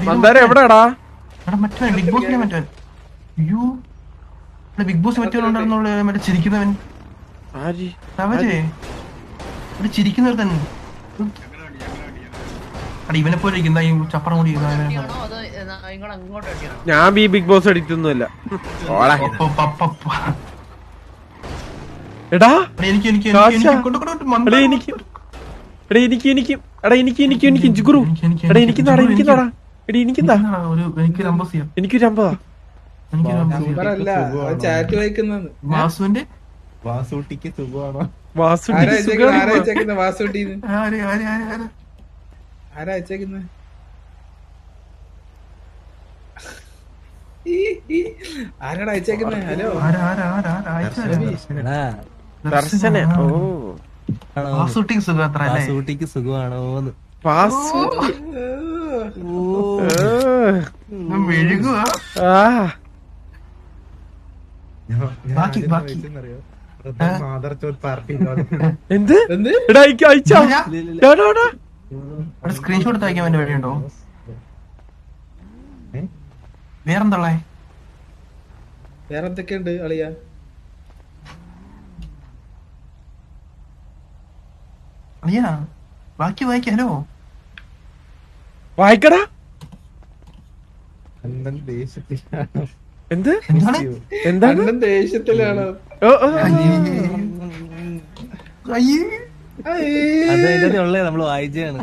മന്ദാരം എവിടെടാ? മറ്റേ ബിഗ് ബോസിനെ മറ്റേ അയ്യോ ബിഗ് ബോസ് മറ്റവനുണ്ടായിരുന്നുള്ള മറ്റേ ചിരിക്കുന്നവൻ ചിരിക്കുന്നവർ തന്നെ ഇവനെ പോലെ ഇരിക്കുന്ന ഈ ചപ്പറം കൂടി ഞാൻ ബിഗ് ബോസ് അടിക്കൊന്നുമില്ല. എടാ വാസുവിന്റെ വാസൂട്ടിക്ക് സുഖമാണോ? ആരാ അയച്ചേക്കുന്നത്? ആരാടാ അയച്ചേക്കുന്നത്? ഹലോ വാസുട്ടിക്ക് സുഖമാണോന്ന് മെഴുകുവാ. എന്ത് സ്ക്രീൻഷോട്ട് അയക്കാൻ വേണ്ടി വഴിയുണ്ടോ? വേറെന്തള്ളേ? വേറെന്തൊക്കെയുണ്ട് അളിയാ? അളിയാ ബാക്കി വായിക്കാലോ? വായിക്കടാ. എന്ത് എന്താണ് ദേഷ്യത്തിലാണ്? ഉള്ളേ നമ്മള് വായിച്ചാണ്.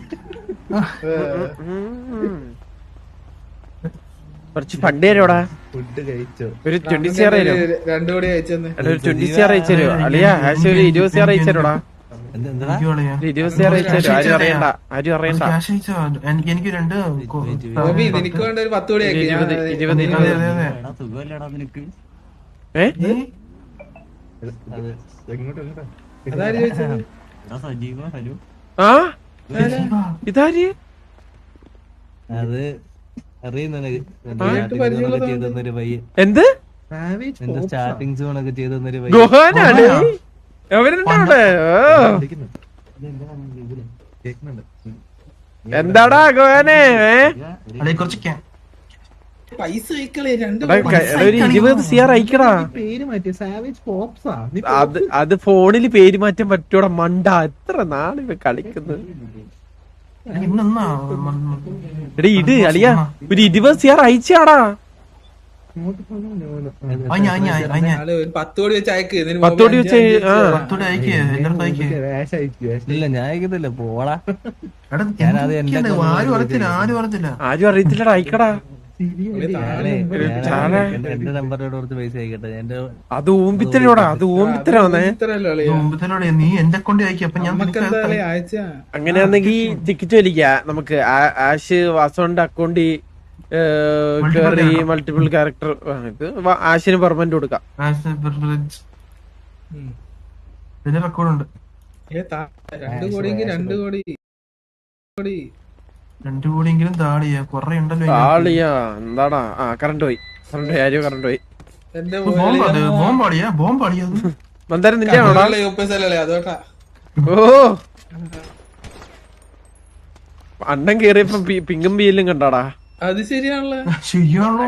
കുറച്ച് ഫണ്ട് തരോടാ. ഫുഡ് കഴിച്ചോ? ഒരു 20 CR തരോ? 2 കോടി അയച്ചെന്ന്. ഒരു 20 CR അയച്ചു തരോ? അളിയാ ആശ ഒരു 20 CR അയച്ചു തരോടാ. 20 CR അയച്ചു തരോ? ആരും അറിയണ്ട. എനിക്ക് 2 നിനക്ക് വേണ്ട ഒരു 10 കോടി അയക്കും. 20 സുഖമല്ലടാ നിനക്ക്? അതാര് ചോദിച്ചത്? സജീവ ഹലോ. ആ ഇതാര്? അത് അറിയുന്നൊരു പയ്യൻ. എന്ത് എന്റെ സ്റ്റാർട്ടിങ് സോണൊക്കെ ചെയ്തൊരു പയ്യൻ. ഗോഹാനാണ് എവരുണ്ടവിടെ? എന്താടാ ഗോഹാനെ? കുറച്ച് പൈസ അയക്കളെ. 20 CR അയക്കടാ. അത് ഫോണില് പേര് മാറ്റാൻ പറ്റൂടാ മണ്ട. എത്ര നാളിവ കളിക്കുന്നത്. എടീ ഇട് അളിയാ ഒരു 20 CR അയച്ചാടാ. 10 കോടി വെച്ച് അയക്ക്. 10 കോടി വെച്ച് ഇല്ല ഞാൻ അയക്കത്തില്ല പോടാ. ആരും അറിയത്തില്ലടാ. അയക്കടാ. എന്റെ നമ്പറിനോട് കുറച്ച് പൈസ അയക്കട്ടെ. എന്റെ അത് ഊമ്പിത്തരോടാ. അത് ഊമ്പിത്തരാന്നേ. നീ എന്റെ കൊണ്ട് അയക്കും. അപ്പൊ ഞാൻ അങ്ങനെയാണെങ്കി ടിക്കറ്റ് വലിക്കാം നമുക്ക്. ആഷ് വാസോന്റെ അക്കൗണ്ടിൽ കേറി മൾട്ടിപ്പിൾ ക്യാരക്ടർ ഇത് ആഷിന് പെർമനന്റ് കൊടുക്കാം. റെക്കോർഡുണ്ട്. 2 കോടിയെങ്കിൽ 2 കോടി 2 കോടിയെങ്കിലും താളിയാ. കൊറേ ഉണ്ടല്ലോ താളിയാ. എന്താടാ? കറണ്ട് പോയി. ആരോ കറണ്ട് പോയി. മന്ദാരം നിന്റെ ആണോടാ? ഓ അണ്ണൻ കേറിയപ്പോ പിങ്കും ബിയിലും കണ്ടാടാ. അത് ശരിയാണല്ലോ.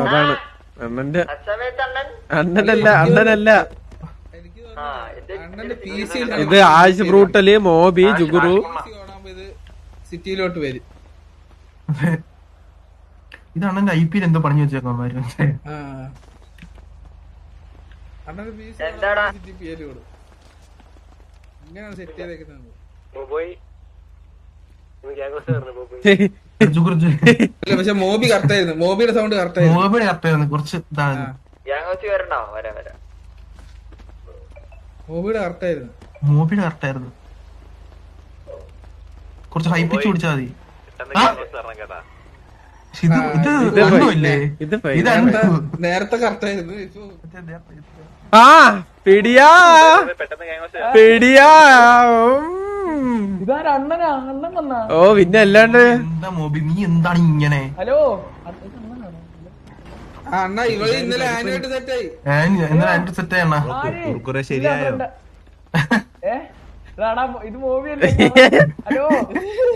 അതാണ് അണ്ണനല്ല. ഇത് ആഷ് ബ്രൂട്ടല് മോബി ജുഗുറു സിറ്റിയിലോട്ട് വരും. ഇതാണ് എന്റെ IPL എന്തോ പറഞ്ഞു വെച്ചേക്കന്മാര്. ഇങ്ങനെയാണ് സെറ്റ് ചെയ്തേക്കുന്നത്. പക്ഷെ മോബി കറക്റ്റായിരുന്നു. മോബിയുടെ സൗണ്ട് കറക്റ്റായിരുന്നു. കുറച്ച് മോബിയുടെ കറക്റ്റായിരുന്നു. കുറച്ച് ഹൈ പിച്ച് പിടിച്ചാൽ മതി. നേരത്തെ കറക്റ്റായിരുന്നു. ഓ പിന്നെ അല്ലാണ്ട് നീ എന്താണ് ഇങ്ങനെ? ഹലോ അണ്ണാ ഇവള് ഇന്നലെ ആനുമായിട്ട് സെറ്റായി. സെറ്റായി അണ്ണാ. ഇത് മൂവിയല്ലേ ഹലോ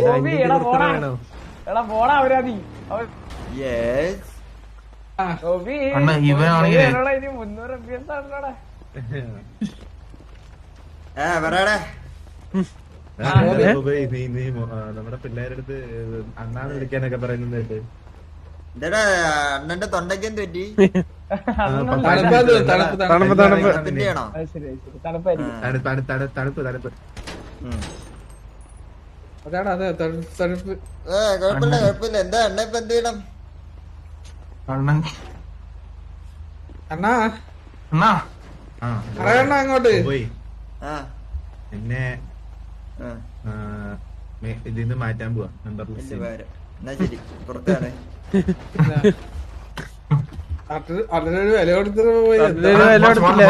മൂവി എടാ പോടാ എടാ പോടാ അവരാതി മൂവി അണ്ണാ ഇവനാണെങ്കിലേ ഇനി 300 FPS ആണല്ലോടാ നമ്മുടെ പിള്ളേരടുത്ത് അണ്ണാന്ന് വിളിക്കാനൊക്കെ പറയുന്നത് അണ്ണന്റെ തൊണ്ടയ്ക്ക് എന്ത് പറ്റി? തണുപ്പ് തണുപ്പ് അതിന്റെയാണോ? തണുപ്പ് അതാണ് അതെ തണുപ്പ്. കുഴപ്പമില്ല കുഴപ്പമില്ല. എന്താ അണ്ണ ഇപ്പൊ എന്ത് ചെയ്യണം? അണ്ണൻ അണ്ണാ അണ്ണാ പറയണ്ണ അങ്ങോട്ട് പോയി ആ എന്നെ ഇതിന്ന് മാറ്റാൻ പോവാ മെമ്പർ വലിയ ലിസ്റ്റ്. ഉപകാരം. എന്നാ ശരി പുറത്താണ്. അതിനൊരു വില കൊടുത്തിട്ട് പോയി അതിലൊരു വില കൊടുത്തില്ല.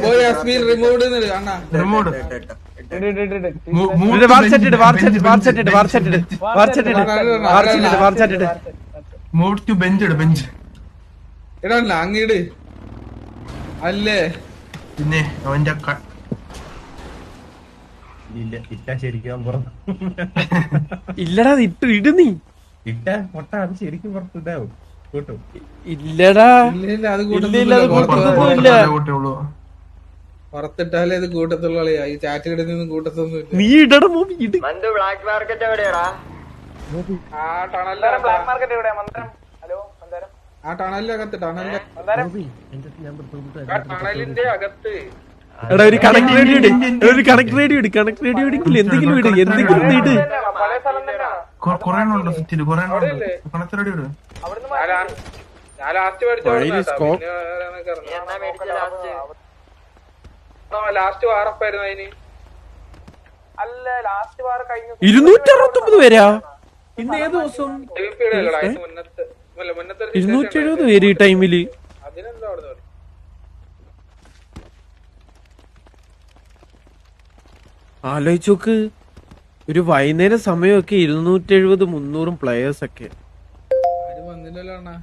പോയി അസ്മീൽ റിമൂവ് അണ്ണാ റിമോട്ട് മൂവ് ടു ബെഞ്ച് ഇട് ബെഞ്ച്. ഇടല്ല അങ്ങീട് അല്ലേ പിന്നെ അവന്റെ ഇല്ല ഇട്ട ശരിക്കും പുറത്ത് ഇല്ലടാ ഇട്ടു ഇട നീ ഇട്ട മുട്ട അത് ശരിക്കും പുറത്ത് ഇതാവും കൂട്ടും. ഇല്ലടാ ഇല്ല അത് ഇല്ല, അത് കൂട്ടത്തൊന്നുമില്ല പുറത്തിട്ടാലേ ഇത് കൂട്ടത്തുള്ള കളിയാ. ഈ ചാറ്റ് കിടന്നൊന്നും കൂട്ടത്തൊന്നുമില്ല. നീ ഇടട മൂവി ഇട്. ബ്ലാക്ക് മാർക്കറ്റ് എവിടെയാടാ? ആ ടണലിലെ ബ്ലാക്ക് മാർക്കറ്റ് ഇവിടെ മന്ദരം ഹലോ മന്ദരം ആ ടണലിനകത്ത് ടണലിന്റെ അകത്ത് എടാ ഒരു കണക്ട് റേഡിയോ ഇട്, ഒരു കണക്ട് റേഡിയോ ഇട്, കണക്ട് റേഡിയോ ഇടുങ്കിൽ എന്തെങ്കിലും ഇട്, എന്തെങ്കിലും ഒന്ന് ഇട്. പഴയ സ്ഥലം തന്നെയാണ് കൊറേ എണ്ണമുണ്ട് സിറ്റിയില് കൊറേ എണ്ണമുണ്ട്. കണത്തിലടി ഇട്. അവിടുന്ന് ഞാൻ ലാസ്റ്റ് എന്നാ മേടിച്ച ലാസ്റ്റ്? ലാസ്റ്റ് വാറപ്പായിരുന്നു അതിന്. അല്ല ലാസ്റ്റ് വാർ കഴിഞ്ഞു 269 പേരാ ഇന്ന് ഏത് ദിവസം? മുന്നത്തെ 270 പേര് ഈ ടൈമില്. അതിനെന്താ അവിടെ ആലോചിച്ചോക്ക്, ഒരു വൈകുന്നേരം സമയമൊക്കെ 270-300 പ്ലെയേഴ്സ് ഒക്കെ. ആരും വന്നില്ലല്ലോ അണ്ണാ.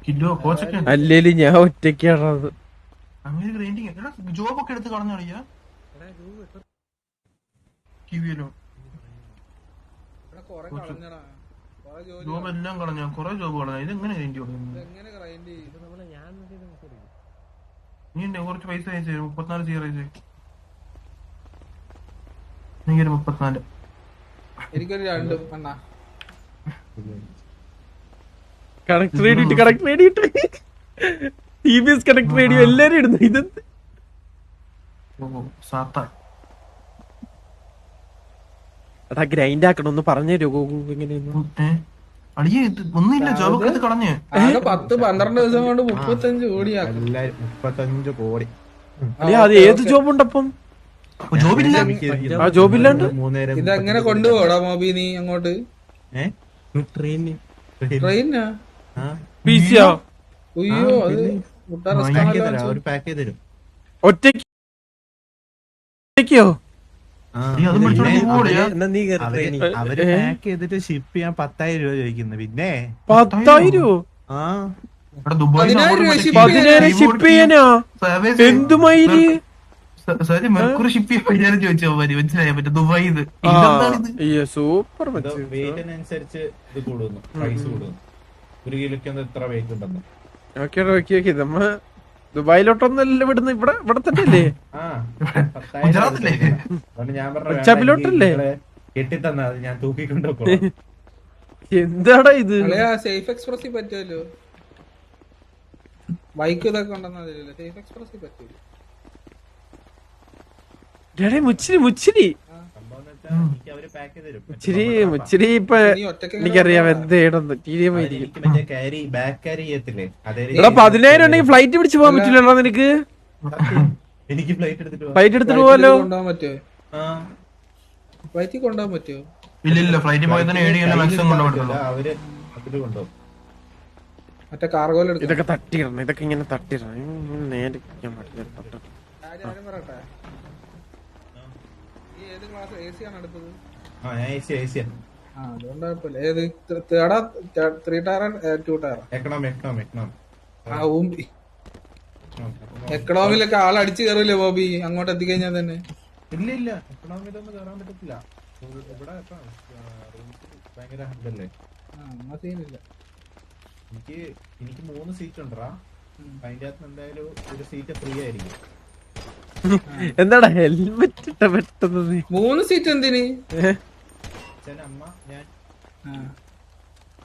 കിലോ കോച്ചൊക്കെ അല്ലേലും ഞാൻ ഒറ്റയ്ക്കാണത്. അങ്ങനെ ഗ്രൈൻഡിങ് ജോബൊക്കെ എടുത്ത് കളഞ്ഞു കളിയാ കിവിയല്ലോ. കൊറേ കളഞ്ഞടാ, കൊറേ ജോലി ജോബ് എല്ലാം കളഞ്ഞു, കൊറേ ജോബ് കളഞ്ഞു. ഇതെങ്ങനെ ഗ്രൈൻഡ് കൊടുക്കുന്നു? എങ്ങനെ ഗ്രൈൻഡ് ചെയ്യും? നീ എന്റെ കുറച്ച് പൈസ അയച്ചു 34 സീറോ അയച്ചു. എനിക്കൊരു 34. എനിക്കൊരു രണ്ടും അണ്ണാ. കണക്ട് റേഡിയോ ഇട്ട്, കണക്ട് റേഡിയോ ഇട്ട്, TBS കണക്ട് റേഡിയോ എല്ലാരും ഇടുന്നു. ഇതെന്ത് സാത്താ എടാ ഗ്രൈൻഡ് ആക്കണം, ഒന്ന് പറഞ്ഞുതരോ ഗോകു എങ്ങനെയൊന്നും? അടിയ ഒന്നുമില്ല, ജോബൊക്കെ എടുത്ത് കളഞ്ഞ്. ആകെ 10-12 ദിവസം കൊണ്ട് 35 കോടിയാക്കും. 35 കോടി. അളിയാ അത് ഏത് ജോബ് ഉണ്ടപ്പം? ജോബില്ല. ആ ജോബില്ലാണ്ട് ഇതെങ്ങനെ കൊണ്ടുപോടാ മോബി നീ അങ്ങോട്ട്? ട്രെയിനാ? പിസിയോ ഉയ്യോ അത് മുട്ടാ ഒരു പാക്കേജ് തരും. ഒറ്റയ്ക്കോ? അവര് പാക്ക് ചെയ്തിട്ട് ഷിപ്പ് ചെയ്യാൻ 10,000 രൂപ ചോദിക്കുന്നു. പിന്നെ 10,000? ആ 10,000 ഷിപ്പ് ചെയ്യാനാ? എന്തുമായിരി മെർക്കുറി ഷിപ്പ് ചെയ്യാൻ ചോദിച്ചോ മനസ്സിലായാ പറ്റും. Dubai super. വെയിറ്റിനനുസരിച്ച് ഇത് കൂടുന്നു, പ്രൈസ് കൂടുന്നു. 1 കിലോയ്ക്ക് എത്ര വെയിറ്റ് ഉണ്ടെന്ന്. ഓക്കെ ഓക്കെ ഓക്കെ, നമ്മ ദുബായിലോട്ടൊന്നല്ല വിടുന്ന, ഇവിടെ തന്നെ അല്ലേ? ഗുജറാത്തില്ലേ? അതുകൊണ്ട് ഞാൻ പഞ്ചാബിലോട്ടല്ലേ? കെട്ടിത്തന്നാ ഞാൻ തൂക്കിക്കൊണ്ടോ. എന്താടാ ഇത്? സേഫ് എക്സ്പ്രസിൽ പറ്റുമല്ലോ, ബൈക്ക് ഇതൊക്കെ ഉണ്ടെന്നാ സേഫ് എക്സ്പ്രസിൽ പറ്റൂല. മുച്ചിരി ഇപ്പൊ എനിക്കറിയാം എന്ത് ചെയ്യണമെന്ന്. എടാ 10,000 ഉണ്ടെങ്കിൽ ഫ്ലൈറ്റ് പിടിച്ച് പോകാൻ പറ്റില്ലല്ലോ നിനക്ക്? എനിക്ക് ഫ്ലൈറ്റ് എടുത്തിട്ട് ഫ്ലൈറ്റ് എടുത്തിട്ട് പോവാലോ? കൊണ്ടുപോകാൻ പറ്റുമോ? ഫ്ലൈറ്റിൽ കൊണ്ടുപോകാൻ പറ്റുമോ? ഇല്ല ഫ്ലൈറ്റിൽ പോയി തന്നെ 7 മാക്സിമം കൊണ്ടുപോകും. അവര് അതില് കൊണ്ടുപോകും. മറ്റേ കാർഗോയിൽ ഇതൊക്കെ തട്ടിയിടണം, ഇതൊക്കെ ഇങ്ങനെ തട്ടിയിടണം. നേരെ പറയട്ടെ, ഈ ഏത് ക്ലാസ് AC ആണ് എടുത്തത്? അതുകൊണ്ട് കുഴപ്പമില്ല. ഏത് 3 ടയർ 2 ടയർ? എക്കണോമി. ആ ഊമ്പി എക്കണോമിലൊക്കെ ആളടിച്ചു കയറില്ലേ ബോബി അങ്ങോട്ട് എത്തിക്കഴിഞ്ഞാൽ തന്നെ. ഇല്ല ഇല്ല, എക്കണോമിയിലൊന്നും കയറാൻ പറ്റത്തില്ല. ഇവിടെ ഭയങ്കര ഹണ്ടല്ലേ. സീനില്ല. എനിക്ക് 3 സീറ്റ് ഉണ്ടാ. അതിന്റെ അകത്ത് എന്തായാലും ഒരു സീറ്റ് ഫ്രീ ആയിരിക്കും. എന്താടാ ഹെൽമെറ്റ് ഇട്ട പെട്ടെന്ന് നീ? 3 സീറ്റ് എന്തിന്? അച്ഛൻ, അമ്മ, ഞാൻ.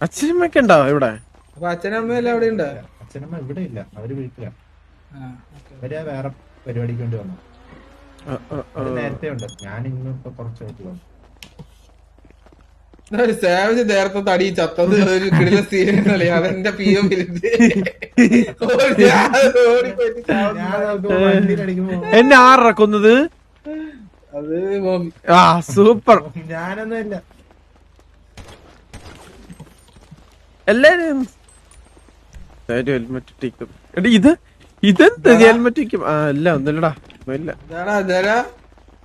അച്ഛനമ്മയൊക്കെ ഉണ്ടോ ഇവിടെ? അപ്പൊ അച്ഛനമ്മയെല്ലാം അവിടെ ഉണ്ട്. അച്ഛനമ്മ ഇവിടെ ഇല്ല, അവര് വീട്ടിലാ. അവര് വേറെ പരിപാടിക്ക് വേണ്ടി വന്നു. നേരത്തെ ഉണ്ട്, ഞാൻ ഇന്നിപ്പോ കുറച്ചായിട്ട് വന്നു. സേവജ് നേരത്തെ തടി ചത്തത് ഒരു കിടില സീനല്ലേ, അതെന്റെ പി എം എന്നെ ആറിറക്കുന്നത്. അത് ബോബി. ആ സൂപ്പർ. ഞാനൊന്നും ഇല്ല. എല്ലാരും ഹെൽമെറ്റ് ഇട്ടിക്കും. എടി ഇതെന്ത് ഹെൽമെറ്റ് ഇരിക്കും? ആ ഇല്ല ഒന്നുമില്ലടാ, ഇല്ല.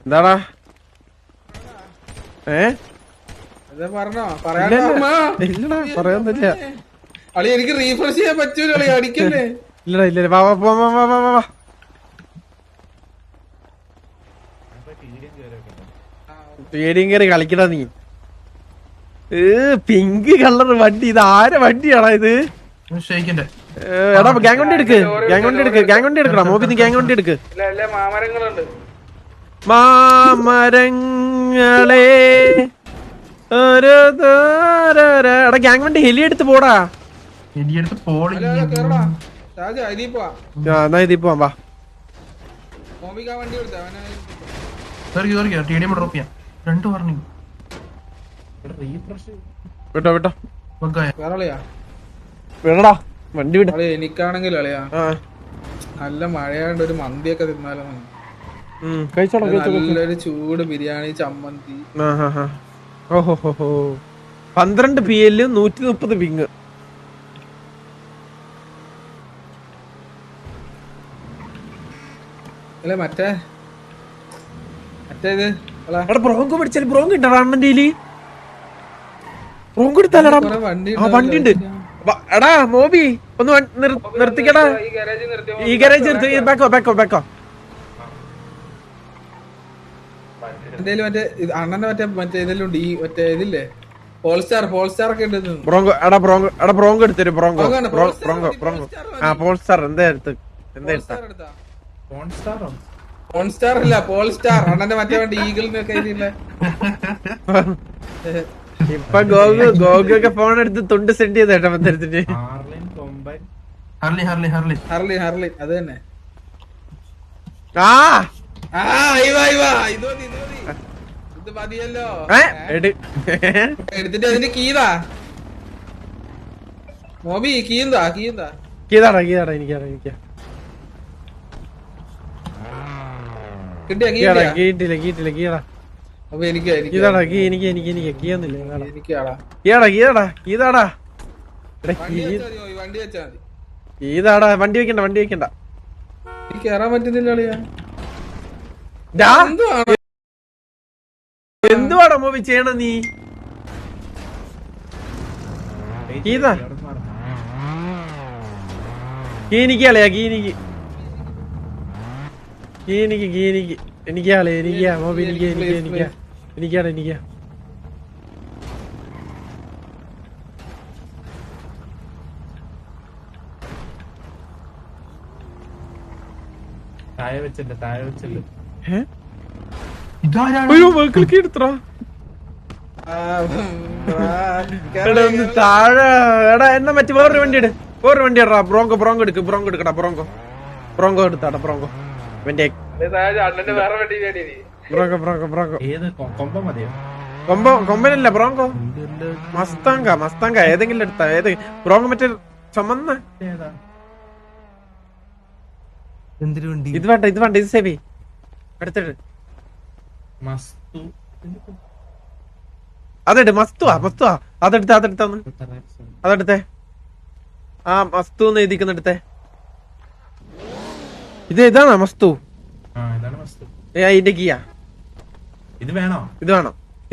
എന്താടാ പറഞ്ഞോ ഇല്ലടാ പറയാന്നില്ല. അളി എനിക്ക് റീഫ്രഷ് ചെയ്യാൻ പറ്റൂല അളി, അടിക്കല്ലേ. ഇല്ലടാ ഇല്ല, വാ വാ വാ വാ വാ വാ വാ. പേടിയും കയറി കളിക്കടാ നീ. പിങ്ക് കളർ വണ്ടി, ഇത് ആരെ വണ്ടിയാടാ ഇത്? എടാ ഗ്യാങ് വണ്ടി എടുക്ക്, ഗ്യാങ് വണ്ടി എടുക്ക്, ഗ്യാങ് വണ്ടി എടുക്കടാ മോബി, നീ ഗ്യാങ് വണ്ടി എടുക്ക്. മാമരങ്ങളുണ്ട്. മാമരങ്ങളെ എടാ ഗ്യാങ് വണ്ടി ഹെലി എടുത്ത് പോടാ. എന്നാ ഇതിൽ പോവാം വാ. വിട്ടോ വിട്ടോ വിടടാ വണ്ടി വിട. എനിക്കാണെങ്കിൽ അളിയാ നല്ല മഴയാണ്ട് ഒരു മന്തിയൊക്കെ തിന്നാലോ. കഴിച്ചോടാ നല്ലൊരു ചൂട് ബിരിയാണി ചമ്മന്തി. ഓഹോ 12 PL 130 പിങ്. അല്ലേ മറ്റേ ഇത് എടാ ബ്രോങ്കോ പിടിച്ചാൽ ബ്രോങ്ക് ഉണ്ടോ അണ്ണന്റെ? ബ്രോങ്കോ എടുത്താലടാ. ആ വണ്ടി ഉണ്ട്. എടാ മോബി ഒന്ന് നിർത്തിക്കടാ. ഈ ഗാരേജ് നിർത്തി. ബാക്കോ എന്തേലും മറ്റേ അണ്ണന്റെ മറ്റേ ഇതെല്ലാം ഉണ്ട്. ഈ മറ്റേ ഇതില്ലേ പോൾസ്റ്റാർ ഒക്കെ ഉണ്ട്. ബ്രോങ്കോ എടുത്തൊരു ബ്രോങ്കോ. ആ പോൾസ്റ്റാർ എന്താ എടുത്ത്? പോൺസ്റ്റാർ അല്ല പോൾസ്റ്റാർ, അണ്ണന്റെ മറ്റേ വണ്ടി ഈഗിളിനൊക്കെ ഇപ്പൊ ഗോഗൊക്കെ ഫോൺ എടുത്ത് തുണ്ട് സെൻഡ് ചെയ്ത കേട്ടോ മന്ദിരത്തിന്. ഹർലി അത് തന്നെ. ഇത് മതിയല്ലോ. എടുത്തിട്ട് അതിന്റെ കീതാ മോബി, കീന്താ എനിക്കാ കിട്ടിയ കീട്ടില്ല കീടാ. അപ്പൊ എനിക്ക് കീതാടാ കീ എനിക്ക് കീയൊന്നുമില്ല. വണ്ടി വെച്ചാ മതി. കീതാടാ വണ്ടി വെക്കണ്ട എനിക്ക് കയറാൻ പറ്റുന്നില്ല അളിയാ. എന്തുവാടാ മൂവി ചെയ്യണ നീ? കീതാ കീനിക്കാളയാ കീനിക്ക് എനിക്കാളെ എനിക്കാ മോബി എനിക്കാണ് താഴെ വെച്ചല്ലേ അയ്യോ മക്കൾക്ക് എടുത്തോ. ഒന്ന് താഴെ എടാ എന്നാ മറ്റേ വേറൊരു വണ്ടി ഇടാ. ബ്രോങ്കോ എടുക്കടാ. ബ്രോങ്കോ എടുത്താടാ. ബ്രോങ്കോ കൊമ്പനല്ല ബ്രോങ്കോ. മസ്താങ്ക ഏതെങ്കിലും എടുത്താ. ബ്രോങ്കോ മറ്റേ ചുമന്ന ഇത് വേണ്ട ഇത് സേവി എടുത്തിട്ട് അതെടുത്ത് മസ്തുവാ അതെടുത്തേ. ആ മസ്തു എഴുതിക്കുന്നെടുത്തേ. ഇതാണോ മസ്തു? ഇതിന്റെ കീയാ. ഇത് വേണോ?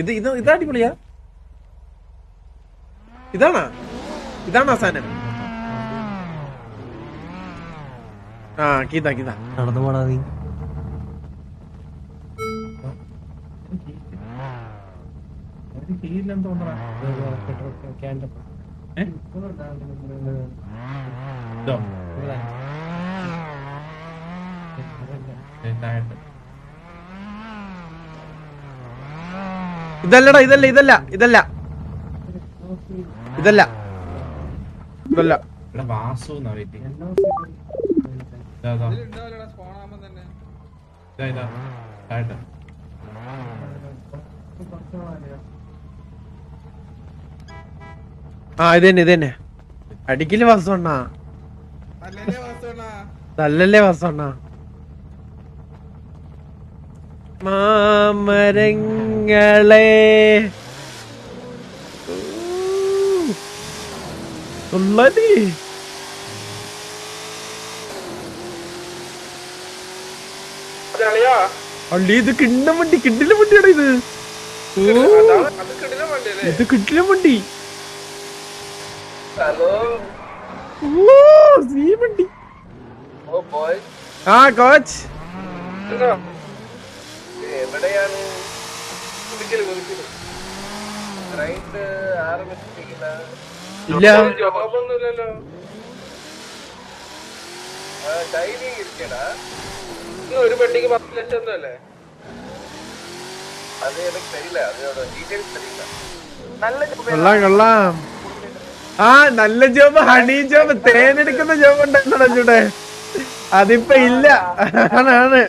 ഇത് അടിപൊളിയാ. ഇതാണോ സാധനം? ആ കീതാ നടന്നു പോടാ നീ. കീഴിലെന്ന് തോന്നണ ഇതല്ലടാ ഇതല്ല വാസു എന്നാ വെയിറ്റ് ഇതിലുണ്ടാവില്ലടാ സ്പോൺ ആകുമ്പോ തന്നെ. ഇതാ താഴെ ആ ഇത് തന്നെ അടിക്കല് വാസണ്ണ അല്ലല്ലേ വാസുണ്ണാ? നല്ലല്ലേ വാസണ്ണ മാമരങ്ങളെ ഉള്ളതി അളിയാ, അള്ളി ഇത് കിണ്ണം വണ്ടി കിണ്ടിലും വണ്ടിയാണ് ഇത് ഓ അത് കിടിലൻ വണ്ടിയല്ലേ? ഇത് കിട്ടിലും വണ്ടി ഹലോ, ഓ സീ വണ്ടി ഓ ബോയ്, ആ കോച്ച് എവിടെയാണ്? കുതിക്കല് റൈറ്റ് ആരംഭിച്ചിരിക്കുന്ന ഇല്ല ജോബൊന്നുമില്ലല്ലോ. ഡൈനിങ് ഇരിക്കടാ. ഒരു പെട്ടിക്ക് 10 ലക്ഷം ഒന്നുമല്ലേ? അത് എനിക്ക് തരില്ല, അതിനോട് ഡീറ്റെയിൽസ് തരില്ല. നല്ല കൊള്ളാം ആ നല്ല ജോബ് ഹണി ജോബ് തേനെടുക്കുന്ന ജോബ് ഉണ്ടായിരുന്നോ ചൂടെ അതിപ്പോ ഇല്ല ആണ്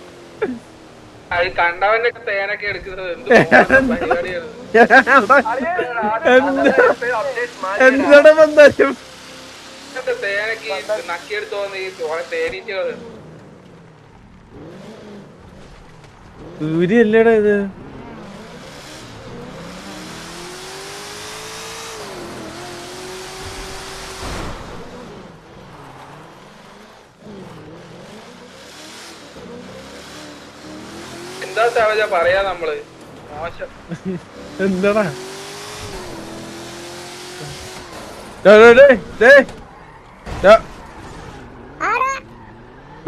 കണ്ടവന്റെ തേനൊക്കെ എടുക്കുന്നത് പരിപാടിയാണ്. എന്താണ് ബന്ധം തേനൊക്കെ നക്കിയെടുത്ത് വന്ന് ഈ തേനീച്ചകള് സൂര്യല്ലേടാ ഇത് എന്താ സാവജ പറയാ നമ്മള് മോശം. എന്താടാ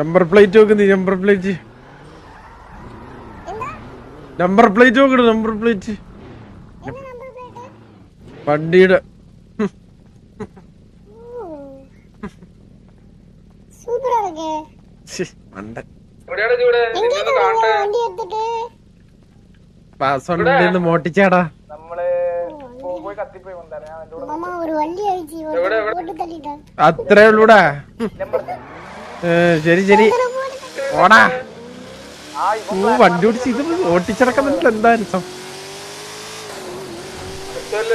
നമ്പർ പ്ലേറ്റ് നോക്കുന്നു നമ്പർ പ്ലേറ്റ് നോക്കണ നമ്പർ പ്ലേറ്റ് വണ്ടിയുടെ മണ്ടൻ എവിടെയാണ് ചൂട്? നിന്നൊന്ന് കാണട്ടെ. പാസ്വേഡ് മോട്ടിച്ചാടാ നമ്മള് പോയി കത്തിപ്പോയി കൊണ്ടുവരാം. ഞാൻ എൻ്റെ കൂടെ അത്രേ ഉള്ളൂടാ ശരി ഓടാ വണ്ടി ഓടിച്ച് ഇത് ഓട്ടിച്ചിറക്കാൻ പറ്റില്ല എന്താ രസം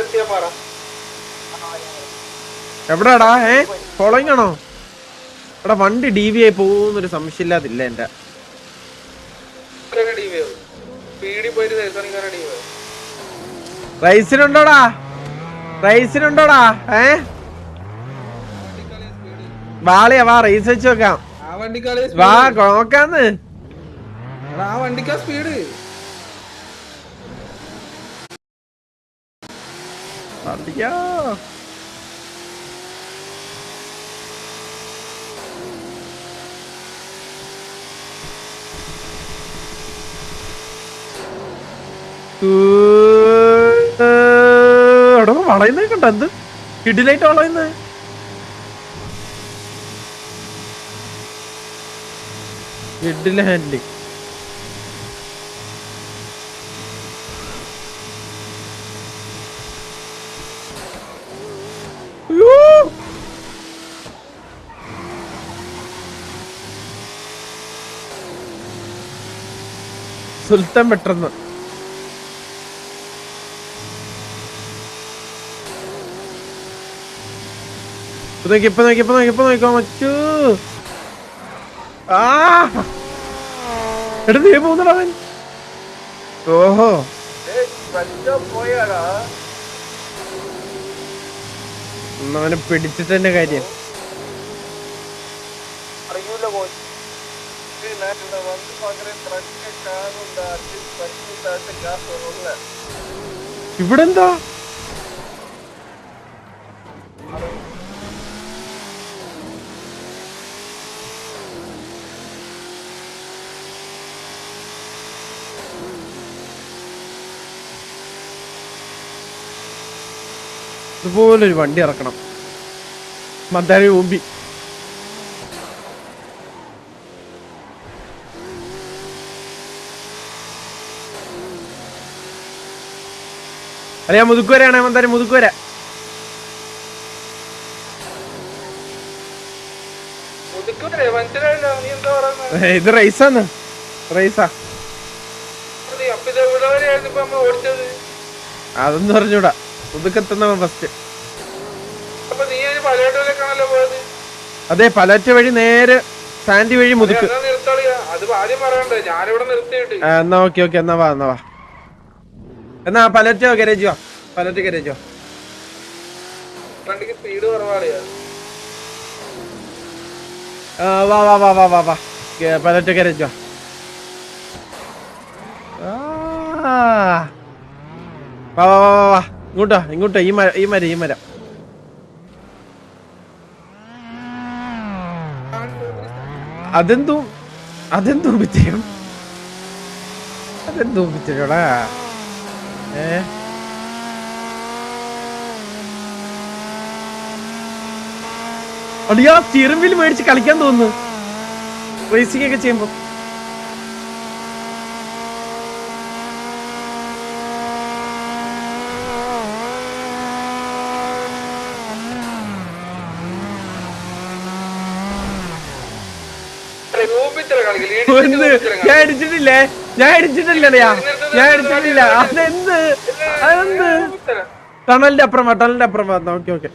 എത്തിയാ പറ. എവിടാടാ ഫോളോയിങ് ആണോ എടാ വണ്ടി DV ആയി പോകുന്നൊരു സംശയമില്ലാതില്ല എന്റെ സ്പീഡിൽ പോയിട്ട് സൈസണിക്കാരെ ഡീവ് റൈസിനുണ്ടോടാ വാളിയാ വാ റൈസ് വെച്ച് നോക്കാം ആ വണ്ടിക്കാളെ വാ നോക്കാന്ന് ആ വണ്ടിക്കാ സ്പീഡ്. വണ്ടിക്കാ എടോ വളയുന്നേ കണ്ട എന്ത് കിടിലായിട്ട് വളയുന്നേ കിഡിലെ ഹാൻഡിലിങ് സുൽത്താൻ പെട്ടെന്ന് ഇപ്പൊ നോക്കിക്കോ മച്ചു ആ എടാ നീ പോകുന്നടാ അവൻ ഓഹോ പോയാടാ അവനെ പിടിച്ചിട്ടെന്റെ കാര്യം അറിയൂല കോച്ച്. வந்து பாக்குறேன் ட்ரக் கார் உள்ள அட்லீஸ்ட் 10,000 காசு வரும்ல. ഇവിടെ എന്താ ഇതുപോലൊരു വണ്ടി ഇറക്കണം. മന്ദാരി ഊമ്പി. അറിയാം, മുതുക്കുവരാണ് മന്ദാരി, മുതുക്കുവര. ഇത് റൈസാണ്, റൈസാ. അതൊന്നും പറഞ്ഞൂടാ, മുതുക്കെത്തുന്നവൻ ഫസ്റ്റ്. അതെ, പലറ്റ വഴി നേരെ സാൻഡി വഴി മുതുക്ക്. എന്നാ ഓക്കെ ഓക്കെ, എന്നാ വാ എന്നാ വാ. എന്നാ പലറ്റോ ഗരേജോ, പലറ്റ് ഗരേജോ. സ്പീഡ് കുറവാളിയാ. വാ വാ വാ വാ വാ വാ, പലറ്റ് ഗരേജോ. വാ വാ വാ വാ വാ, ഇങ്ങോട്ടാ ഇങ്ങോട്ടാ, ഈ മരം ഈ മരം ഈ മരം. അതെന്തും അതെന്തും വിജയം, അതെന്തും വിജയോടാ. അടിയാ, സ്റ്റിയറിംഗ് വീൽ മേടിച്ച് കളിക്കാൻ തോന്നുന്നു റേസിംഗ് ഒക്കെ ചെയ്യുമ്പോ. ഞാൻ അടിച്ചിട്ടില്ലേ, ഞാൻ അടിച്ചിട്ടില്ലടയാ, ഞാൻ അടിച്ചിട്ടില്ല. അതെന്ത് അതെന്ത് ടണലിന്റെ അപ്പുറം വാ, ടണലിന്റെ അപ്പുറം വാ. ഓക്കെ ഓക്കെ,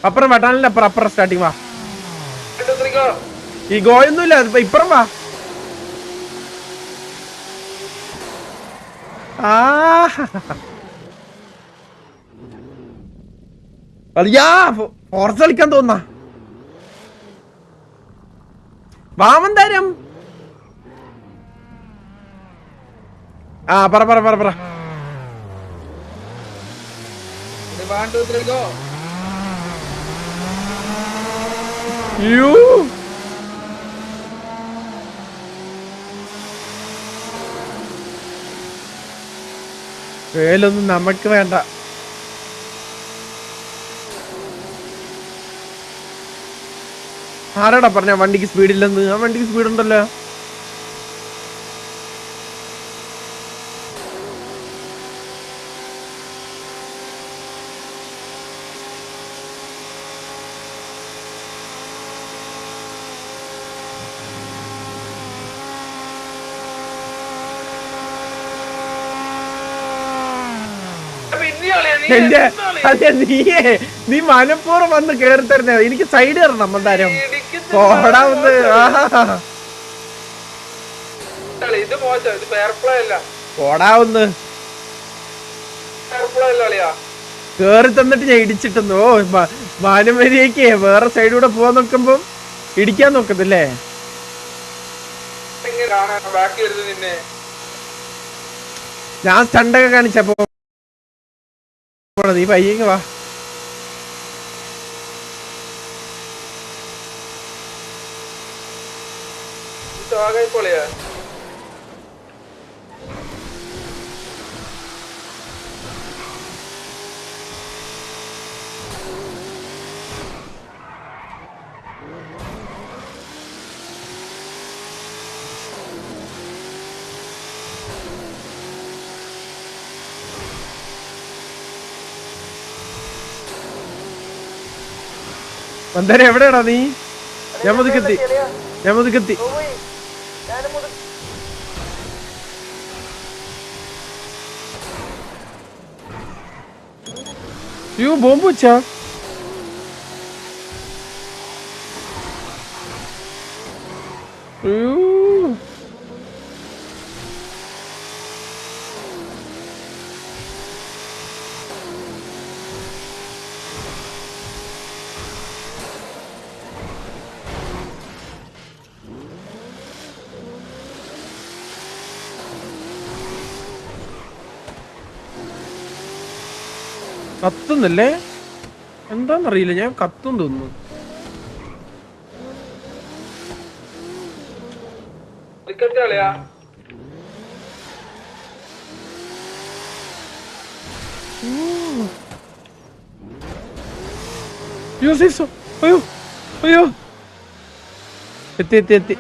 അപ്പുറം വാ, ടണലിന്റെ അപ്പുറം, അപ്പുറം സ്റ്റാർട്ടിങ് വാ. ഈ ഗോയൊന്നുമില്ല, ഇപ്പുറം വാ. അയ്യാ, ഫോർസ് കളിക്കാൻ തോന്നാ. വാമന്താരം. പറ പറ പറ പറ. വേലൊന്നും നമുക്ക് വേണ്ട. ആരാടാ പറഞ്ഞ വണ്ടിക്ക് സ്പീഡില്ലെന്ന്? ആ വണ്ടിക്ക് സ്പീഡ് ഉണ്ടല്ലോ. നീ മനപ്പൂർവ്വം വന്ന് കേറി തരുന്ന, എനിക്ക് സൈഡ് തരണം മന്ദാരം. പോടാവുന്ന് പോടാവുന്ന് കേറി തന്നിട്ട് ഞാൻ ഇടിച്ചിട്ടെന്നോ. മാനമരിയേക്ക് വേറെ സൈഡിലൂടെ പോവാൻ നോക്കുമ്പോ ഇടിക്കാൻ നോക്കത്തില്ലേ? ഞാൻ സ്റ്റണ്ടൊക്കെ കാണിച്ചപ്പോ നീ പയ്യങ്ങ വാ. മന്ദാര എവിടെയാടാ നീ? ഞാൻ മുതുക്കെത്തി, ഞാൻ മുതുക്കെത്തി. യോ ബോംബ് വെച്ചാ? കത്തുന്നല്ലേ? എന്താന്നറിയില്ല, ഞാൻ കത്തും തോന്നുന്നു. കളിയാ അയ്യോ അയ്യോ അയ്യോ എത്തി എത്തി എത്തി